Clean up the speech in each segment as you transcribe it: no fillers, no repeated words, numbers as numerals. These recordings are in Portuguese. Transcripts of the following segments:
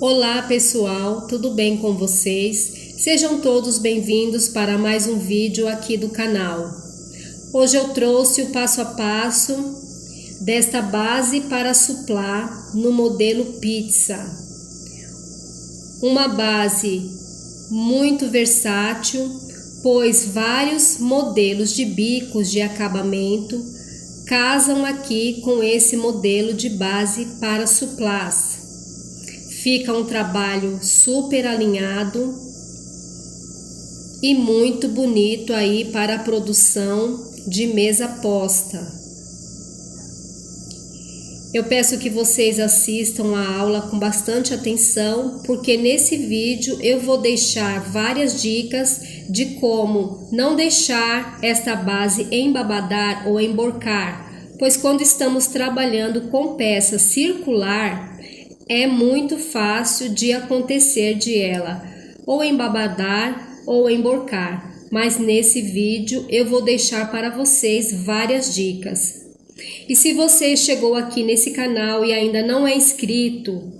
Olá pessoal, tudo bem com vocês? Sejam todos bem-vindos para mais um vídeo aqui do canal. Hoje eu trouxe o passo a passo desta base para suplar no modelo pizza. Uma base muito versátil, pois vários modelos de bicos de acabamento casam aqui com esse modelo de base para suplás. Fica um trabalho super alinhado e muito bonito aí para a produção de mesa posta. Eu peço que vocês assistam a aula com bastante atenção, porque nesse vídeo eu vou deixar várias dicas de como não deixar esta base embabadar ou emborcar, pois quando estamos trabalhando com peça circular, é muito fácil de acontecer de ela ou embabadar ou emborcar, mas nesse vídeo eu vou deixar para vocês várias dicas. E se você chegou aqui nesse canal e ainda não é inscrito,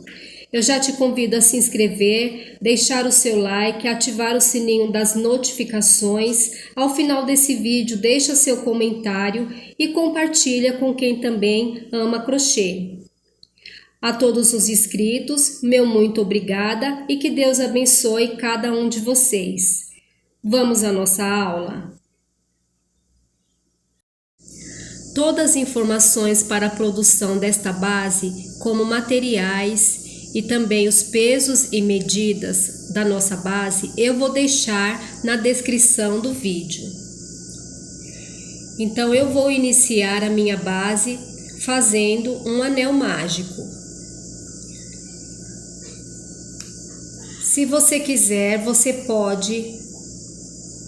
eu já te convido a se inscrever, deixar o seu like, ativar o sininho das notificações. Ao final desse vídeo, deixa seu comentário e compartilha com quem também ama crochê. A todos os inscritos, meu muito obrigada e que Deus abençoe cada um de vocês. Vamos à nossa aula? Todas as informações para a produção desta base, como materiais e também os pesos e medidas da nossa base, eu vou deixar na descrição do vídeo. Então eu vou iniciar a minha base fazendo um anel mágico. Se você quiser, você pode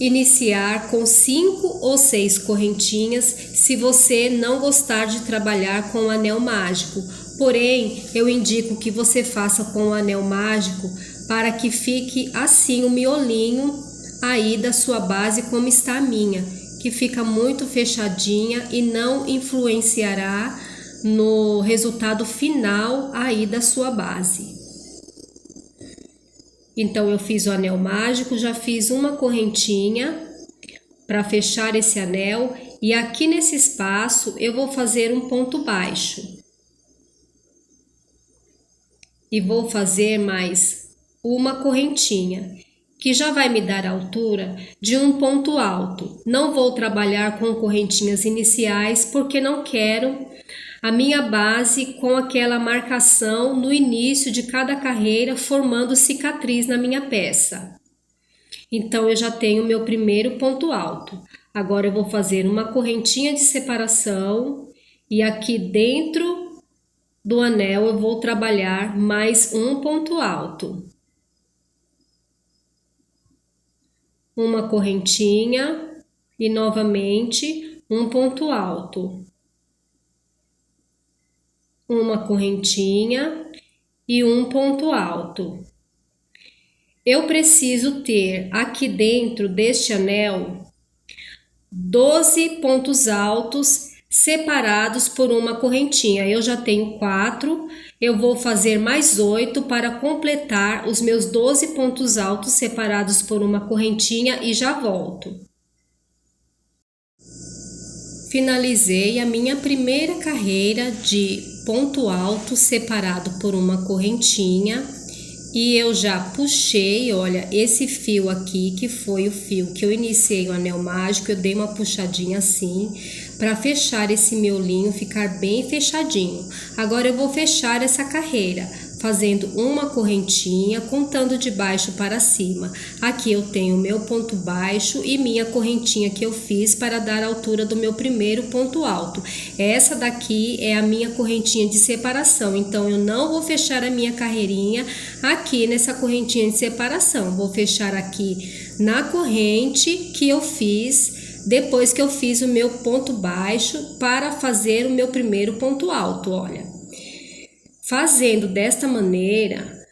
iniciar com 5 ou 6 correntinhas, se você não gostar de trabalhar com o anel mágico. Porém, eu indico que você faça com o anel mágico para que fique assim o miolinho aí da sua base, como está a minha, que fica muito fechadinha e não influenciará no resultado final aí da sua base. Então eu fiz o anel mágico, já fiz uma correntinha para fechar esse anel e aqui nesse espaço eu vou fazer um ponto baixo. E vou fazer mais uma correntinha, que já vai me dar a altura de um ponto alto. Não vou trabalhar com correntinhas iniciais porque não quero a minha base com aquela marcação no início de cada carreira formando cicatriz na minha peça. Então eu já tenho meu primeiro ponto alto. Agora eu vou fazer uma correntinha de separação e aqui dentro do anel eu vou trabalhar mais um ponto alto. Uma correntinha e novamente um ponto alto. Uma correntinha e um ponto alto. Eu preciso ter aqui dentro deste anel 12 pontos altos separados por uma correntinha. Eu já tenho 4, eu vou fazer mais 8 para completar os meus 12 pontos altos separados por uma correntinha e já volto. Finalizei a minha primeira carreira de ponto alto separado por uma correntinha e eu já puxei, olha, esse fio aqui que foi o fio que eu iniciei o anel mágico, eu dei uma puxadinha assim para fechar esse miolinho, ficar bem fechadinho. Agora eu vou fechar essa carreira fazendo uma correntinha, contando de baixo para cima. Aqui eu tenho meu ponto baixo e minha correntinha que eu fiz para dar a altura do meu primeiro ponto alto. Essa daqui é a minha correntinha de separação, então eu não vou fechar a minha carreirinha aqui nessa correntinha de separação. Vou fechar aqui na corrente que eu fiz depois que eu fiz o meu ponto baixo para fazer o meu primeiro ponto alto, olha. Fazendo desta maneira,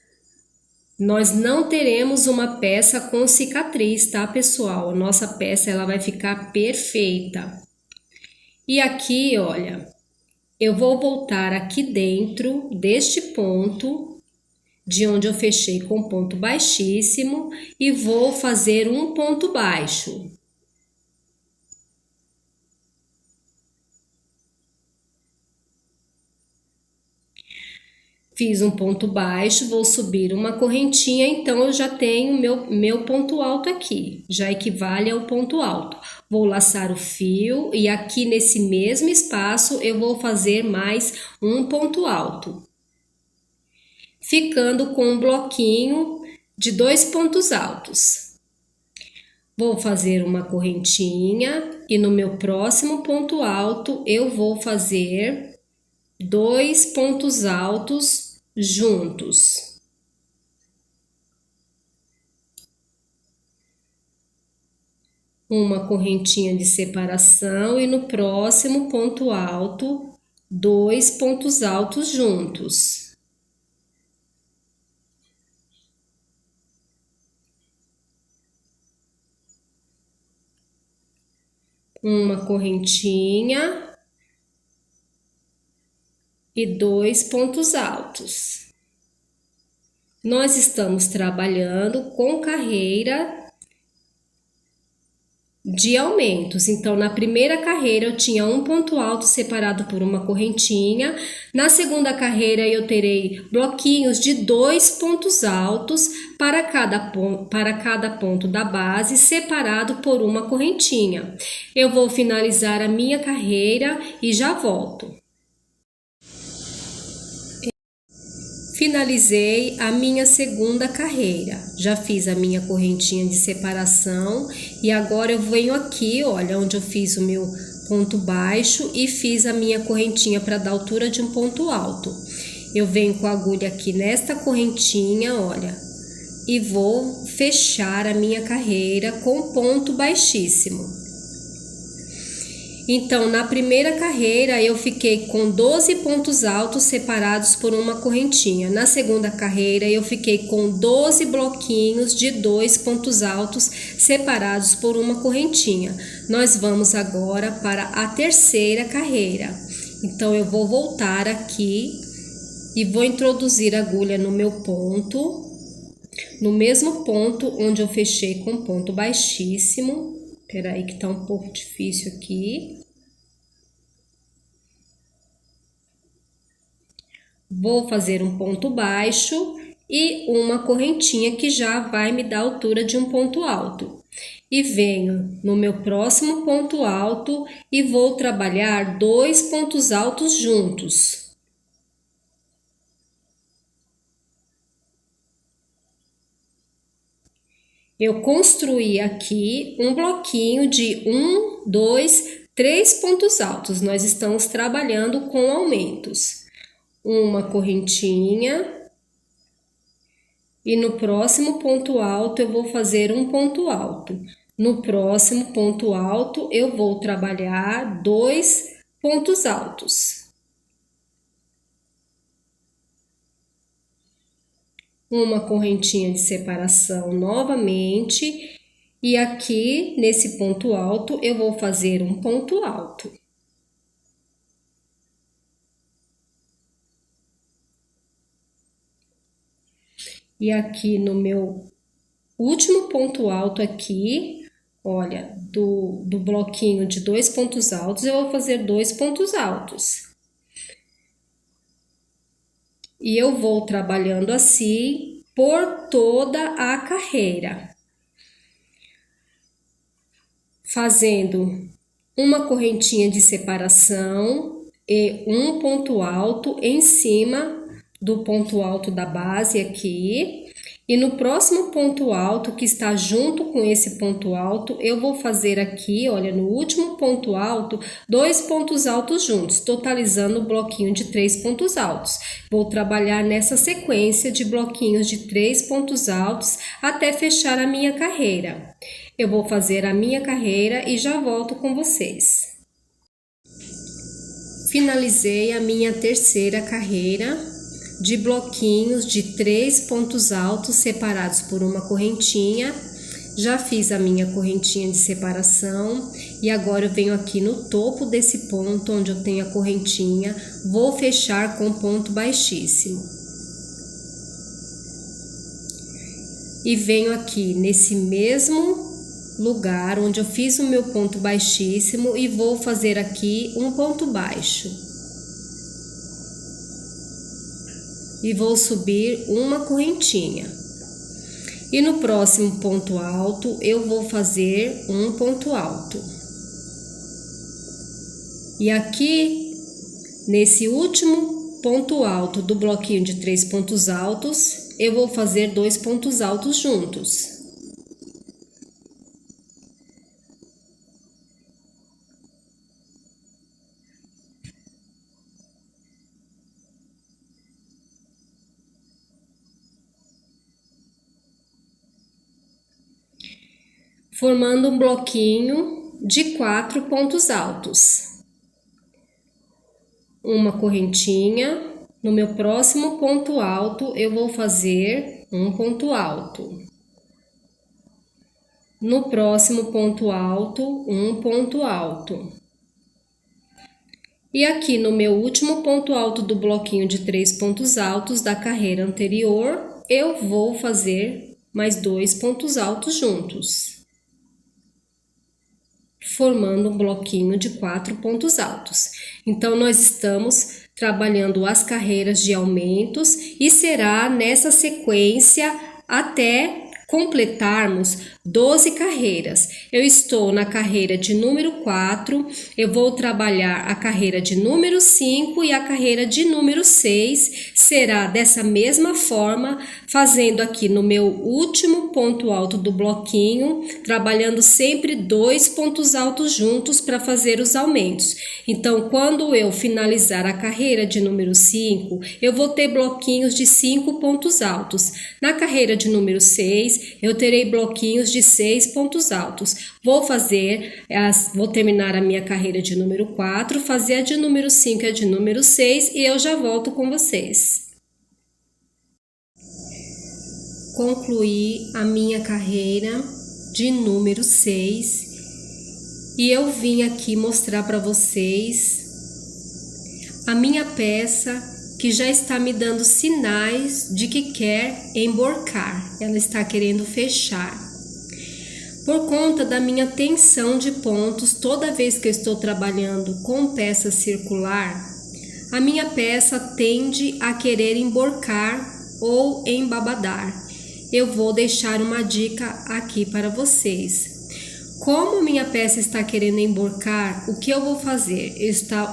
nós não teremos uma peça com cicatriz, tá, pessoal? A nossa peça ela vai ficar perfeita. E aqui, olha, eu vou voltar aqui dentro deste ponto de onde eu fechei com ponto baixíssimo e vou fazer um ponto baixo. Fiz um ponto baixo, vou subir uma correntinha, então eu já tenho meu ponto alto aqui, já equivale ao ponto alto. Vou laçar o fio e aqui nesse mesmo espaço eu vou fazer mais um ponto alto, ficando com um bloquinho de 2 pontos altos. Vou fazer uma correntinha e no meu próximo ponto alto eu vou fazer 2 pontos altos juntos. Uma correntinha de separação e no próximo ponto alto, 2 pontos altos juntos. Uma correntinha e 2 pontos altos. Nós estamos trabalhando com carreira de aumentos. Então, na primeira carreira eu tinha um ponto alto separado por uma correntinha. Na segunda carreira eu terei bloquinhos de 2 pontos altos para cada ponto da base, separado por uma correntinha. Eu vou finalizar a minha carreira e já volto. Finalizei a minha segunda carreira, já fiz a minha correntinha de separação e agora eu venho aqui, olha, onde eu fiz o meu ponto baixo e fiz a minha correntinha para dar altura de um ponto alto. Eu venho com a agulha aqui nesta correntinha, olha, e vou fechar a minha carreira com ponto baixíssimo. Então, na primeira carreira, eu fiquei com 12 pontos altos separados por uma correntinha. Na segunda carreira, eu fiquei com 12 bloquinhos de 2 pontos altos separados por uma correntinha. Nós vamos agora para a terceira carreira. Então, eu vou voltar aqui e vou introduzir a agulha no meu ponto, no mesmo ponto onde eu fechei com ponto baixíssimo. Espera aí que tá um pouco difícil aqui. Vou fazer um ponto baixo e uma correntinha que já vai me dar a altura de um ponto alto. E venho no meu próximo ponto alto e vou trabalhar 2 pontos altos juntos. Eu construí aqui um bloquinho de 1, 2, 3 pontos altos. Nós estamos trabalhando com aumentos. Uma correntinha. E no próximo ponto alto eu vou fazer um ponto alto. No próximo ponto alto eu vou trabalhar 2 pontos altos. Uma correntinha de separação novamente e aqui nesse ponto alto eu vou fazer um ponto alto. E aqui no meu último ponto alto aqui, olha, do bloquinho de 2 pontos altos, eu vou fazer 2 pontos altos. E eu vou trabalhando assim por toda a carreira. Fazendo uma correntinha de separação e um ponto alto em cima do ponto alto da base aqui. E no próximo ponto alto, que está junto com esse ponto alto, eu vou fazer aqui, olha, no último ponto alto, 2 pontos altos juntos, totalizando o bloquinho de 3 pontos altos. Vou trabalhar nessa sequência de bloquinhos de 3 pontos altos até fechar a minha carreira. Eu vou fazer a minha carreira e já volto com vocês. Finalizei a minha terceira carreira de bloquinhos de 3 pontos altos separados por uma correntinha. Já fiz a minha correntinha de separação e agora eu venho aqui no topo desse ponto onde eu tenho a correntinha, vou fechar com ponto baixíssimo. e venho aqui nesse mesmo lugar onde eu fiz o meu ponto baixíssimo e vou fazer aqui um ponto baixo. E vou subir uma correntinha. E no próximo ponto alto eu vou fazer um ponto alto. E aqui, nesse último ponto alto do bloquinho de 3 pontos altos, eu vou fazer 2 pontos altos juntos. Formando um bloquinho de 4 pontos altos. Uma correntinha. No meu próximo ponto alto, eu vou fazer um ponto alto. No próximo ponto alto, um ponto alto. E aqui no meu último ponto alto do bloquinho de 3 pontos altos da carreira anterior, eu vou fazer mais 2 pontos altos juntos, formando um bloquinho de 4 pontos altos. Então, nós estamos trabalhando as carreiras de aumentos e será nessa sequência até completarmos 12 carreiras. Eu estou na carreira de número 4, eu vou trabalhar a carreira de número 5 e a carreira de número 6. Será dessa mesma forma, fazendo aqui no meu último ponto alto do bloquinho, trabalhando sempre 2 pontos altos juntos para fazer os aumentos. Então, quando eu finalizar a carreira de número 5, eu vou ter bloquinhos de 5 pontos altos. Na carreira de número 6, eu terei bloquinhos de 6 pontos altos. Vou terminar a minha carreira de número 4, fazer a de número 5 e a de número 6 e eu já volto com vocês. Concluí a minha carreira de número 6 e eu vim aqui mostrar para vocês a minha peça que já está me dando sinais de que quer emborcar, ela está querendo fechar. Por conta da minha tensão de pontos, toda vez que eu estou trabalhando com peça circular, a minha peça tende a querer emborcar ou embabadar. Eu vou deixar uma dica aqui para vocês. Como minha peça está querendo emborcar, o que eu vou fazer?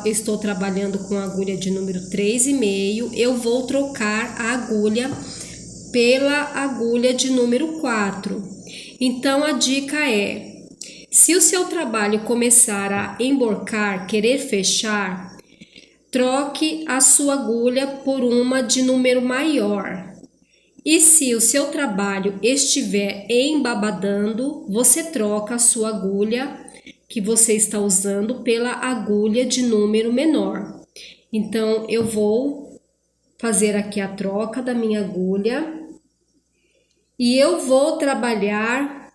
Estou trabalhando com a agulha de número 3,5, eu vou trocar a agulha pela agulha de número 4. Então, a dica é, se o seu trabalho começar a emborcar, querer fechar, troque a sua agulha por uma de número maior. E se o seu trabalho estiver embabadando, você troca a sua agulha que você está usando pela agulha de número menor. Então, eu vou fazer aqui a troca da minha agulha e eu vou trabalhar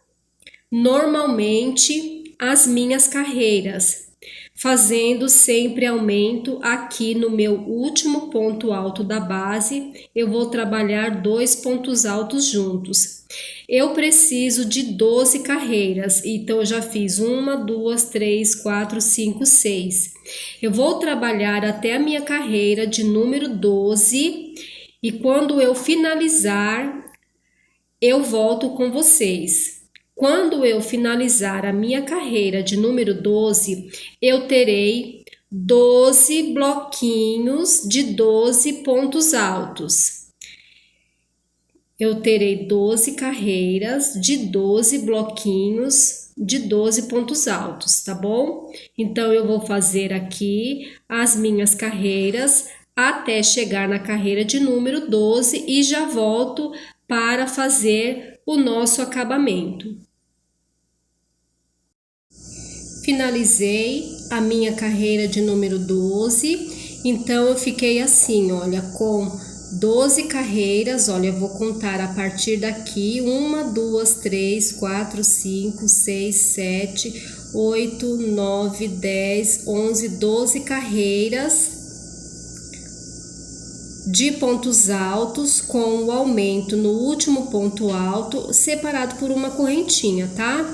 normalmente as minhas carreiras, fazendo sempre aumento aqui no meu último ponto alto da base, eu vou trabalhar 2 pontos altos juntos. Eu preciso de 12 carreiras, então eu já fiz 1, 2, 3, 4, 5, 6. Eu vou trabalhar até a minha carreira de número 12 e quando eu finalizar, eu volto com vocês. Quando eu finalizar a minha carreira de número 12, eu terei 12 bloquinhos de 12 pontos altos. Eu terei 12 carreiras de 12 bloquinhos de 12 pontos altos, tá bom? Então, eu vou fazer aqui as minhas carreiras até chegar na carreira de número 12 e já volto para fazer o nosso acabamento. Finalizei a minha carreira de número 12, então eu fiquei assim, olha, com 12 carreiras, olha, eu vou contar a partir daqui, 1, 2, 3, 4, 5, 6, 7, 8, 9, 10, 11, 12 carreiras de pontos altos com o aumento no último ponto alto separado por uma correntinha, tá?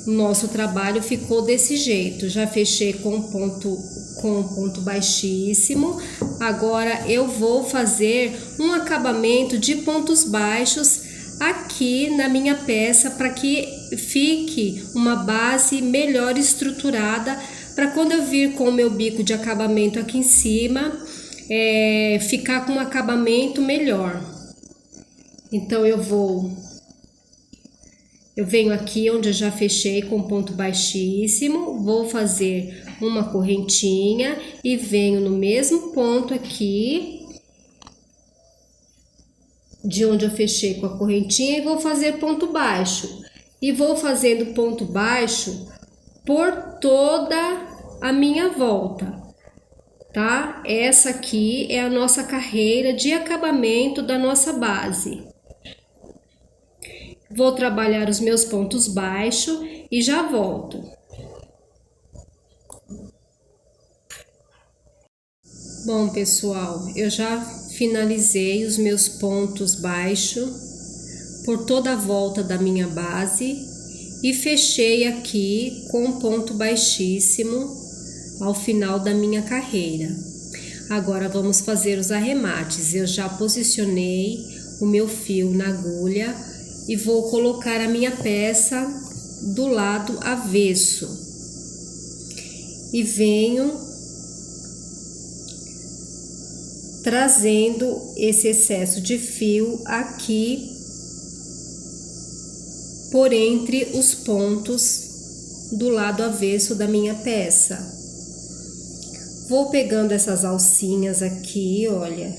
O nosso trabalho ficou desse jeito. Já fechei com ponto baixíssimo. Agora eu vou fazer um acabamento de pontos baixos aqui na minha peça para que fique uma base melhor estruturada, para quando eu vir com o meu bico de acabamento aqui em cima, ficar com um acabamento melhor. Então eu venho aqui onde eu já fechei com ponto baixíssimo, vou fazer uma correntinha e venho no mesmo ponto aqui de onde eu fechei com a correntinha e vou fazer ponto baixo. E vou fazendo ponto baixo por toda a minha volta, tá? Essa aqui é a nossa carreira de acabamento da nossa base. Vou trabalhar os meus pontos baixos e já volto. Bom, pessoal, eu já finalizei os meus pontos baixos por toda a volta da minha base e fechei aqui com ponto baixíssimo ao final da minha carreira. Agora vamos fazer os arremates. Eu já posicionei o meu fio na agulha e vou colocar a minha peça do lado avesso e venho trazendo esse excesso de fio aqui por entre os pontos do lado avesso da minha peça. Vou pegando essas alcinhas aqui, olha,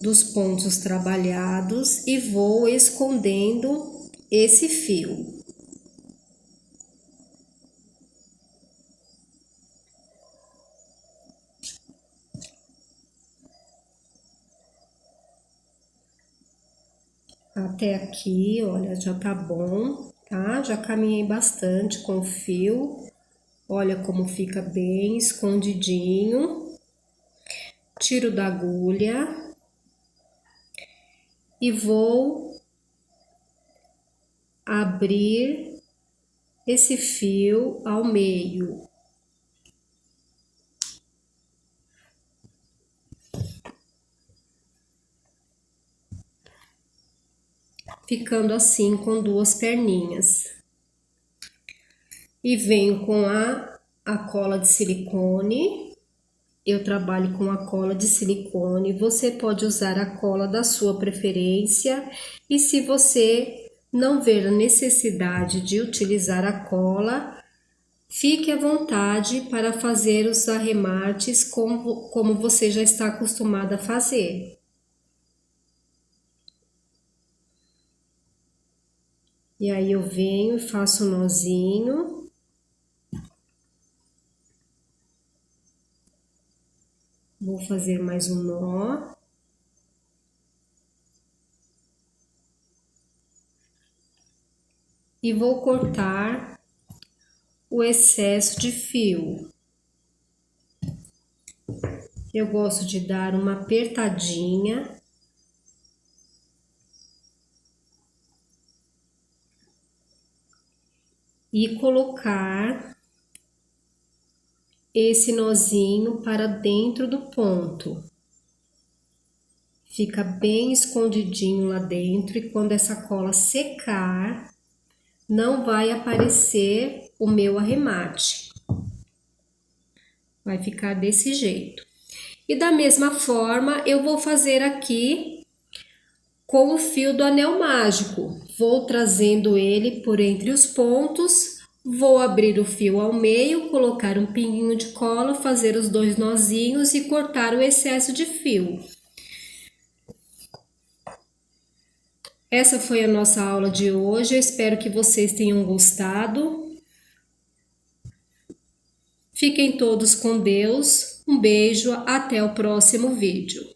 dos pontos trabalhados e vou escondendo esse fio. Até aqui, olha, já tá bom, tá? Já caminhei bastante com o fio. Olha como fica bem escondidinho. Tiro da agulha e vou abrir esse fio ao meio. Ficando assim com duas perninhas. E venho com a cola de silicone. Eu trabalho com a cola de silicone. Você pode usar a cola da sua preferência. E se você não ver a necessidade de utilizar a cola, fique à vontade para fazer os arremates como você já está acostumada a fazer. E aí eu venho e faço um nozinho. Vou fazer mais um nó. E vou cortar o excesso de fio. Eu gosto de dar uma apertadinha. E colocar esse nozinho para dentro do ponto. Fica bem escondidinho lá dentro e quando essa cola secar, não vai aparecer o meu arremate. Vai ficar desse jeito. E da mesma forma, eu vou fazer aqui com o fio do anel mágico. Vou trazendo ele por entre os pontos, vou abrir o fio ao meio, colocar um pinguinho de cola, fazer os dois nozinhos e cortar o excesso de fio. Essa foi a nossa aula de hoje, eu espero que vocês tenham gostado. Fiquem todos com Deus, um beijo, até o próximo vídeo.